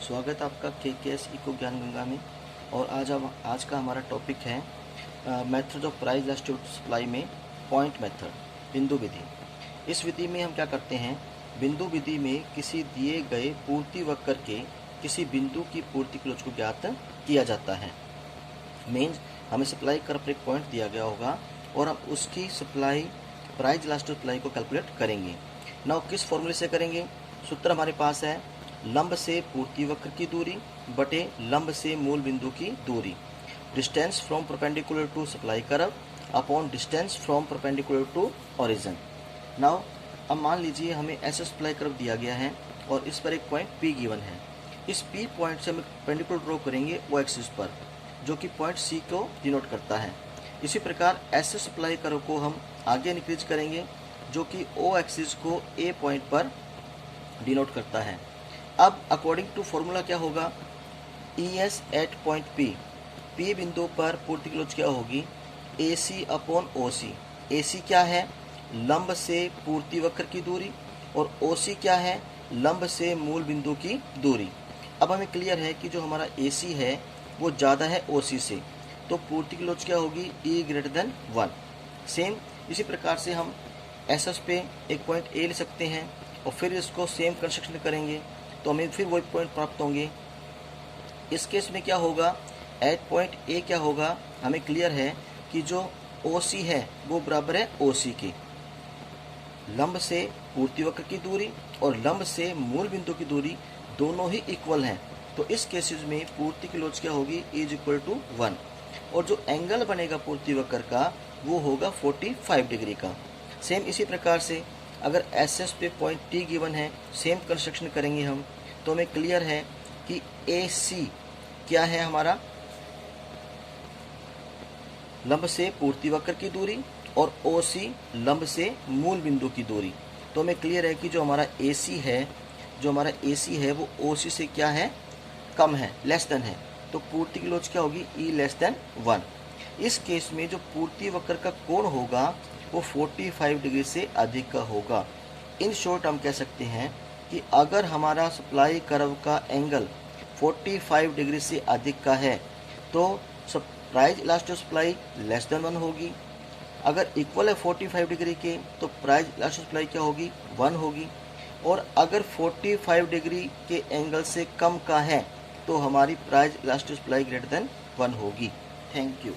स्वागत है आपका KKS इको ज्ञान गंगा में। और आज का हमारा टॉपिक है method of price elastic supply में पॉइंट मेथड, बिंदु विधि। इस विधि में हम क्या करते हैं, बिंदु विधि में किसी दिए गए पूर्ति वक्र के किसी बिंदु की पूर्ति क्लोज को ज्ञात किया जाता है। मीन्स हमें सप्लाई कर्व पर एक पॉइंट दिया गया होगा और हम उसकी सप्लाई प्राइस इलास्टिक सप्लाई को कैलकुलेट करेंगे। नाउ किस फॉर्मूले से करेंगे? सूत्र हमारे पास है लंब से पूर्ति वक्र की दूरी बटे लंब से मूल बिंदु की दूरी, distance from perpendicular to supply curve upon distance from perpendicular to origin. Now अब मान लीजिए हमें ऐसा सप्लाई कर्व दिया गया है और इस पर एक पॉइंट P गिवन है। इस P पॉइंट से हम परपेंडिकुलर ड्रॉ करेंगे O एक्सिस पर, जो कि पॉइंट C को डिनोट करता है। इसी प्रकार ऐसे सप्लाई कर्व को हम आगे इंक्रीज करेंगे, जो कि O एक्सिस को A पॉइंट पर डिनोट करता है। अब अकॉर्डिंग टू फॉर्मूला क्या होगा, ES एट पॉइंट P बिंदु पर पूर्ति क्लोज क्या होगी, AC अपॉन OC। AC क्या है, लंब से पूर्ति वक्र की दूरी, और OC क्या है, लंब से मूल बिंदु की दूरी। अब हमें क्लियर है कि जो हमारा AC है वो ज़्यादा है OC से, तो पूर्ति क्लोज क्या होगी, E ग्रेटर देन 1। सेम इसी प्रकार से हम SS पे एक पॉइंट A ले सकते हैं और फिर इसको सेम कंस्ट्रक्शन करेंगे तो हमें फिर वही पॉइंट प्राप्त होंगे। इस केस में क्या होगा, एट पॉइंट ए क्या होगा, हमें क्लियर है कि जो OC है वो बराबर है OC के, लंब से पूर्ति वक्र की दूरी और लंब से मूल बिंदु की दूरी दोनों ही इक्वल हैं। तो इस केसेस में पूर्ति की लोच क्या होगी, इज इक्वल टू 1, और जो एंगल बनेगा पूर्ति वक्र का वो होगा 45 डिग्री का। सेम इसी प्रकार से अगर SS पे पॉइंट T गिवन है, सेम कंस्ट्रक्शन करेंगे हम, तो हमें क्लियर है कि AC क्या है हमारा, लंब से पूर्ति वक्र की दूरी, और OC लंब से मूल बिंदु की दूरी। तो हमें क्लियर है कि जो हमारा AC है वो OC से क्या है, कम है, लेस देन है। तो पूर्ति की लोच क्या होगी, E लेस देन 1। इस केस में जो पूर्ति वक्र का कोण होगा वो 45 डिग्री से अधिक का होगा। इन शॉर्ट हम कह सकते हैं कि अगर हमारा सप्लाई कर्व का एंगल 45 डिग्री से अधिक का है तो price elastic supply less than 1 होगी। अगर इक्वल है 45 डिग्री के तो प्राइस इलास्टिक सप्लाई क्या होगी, 1 होगी। और अगर 45 डिग्री के एंगल से कम का है तो हमारी price elastic supply greater than 1 होगी। Thank you.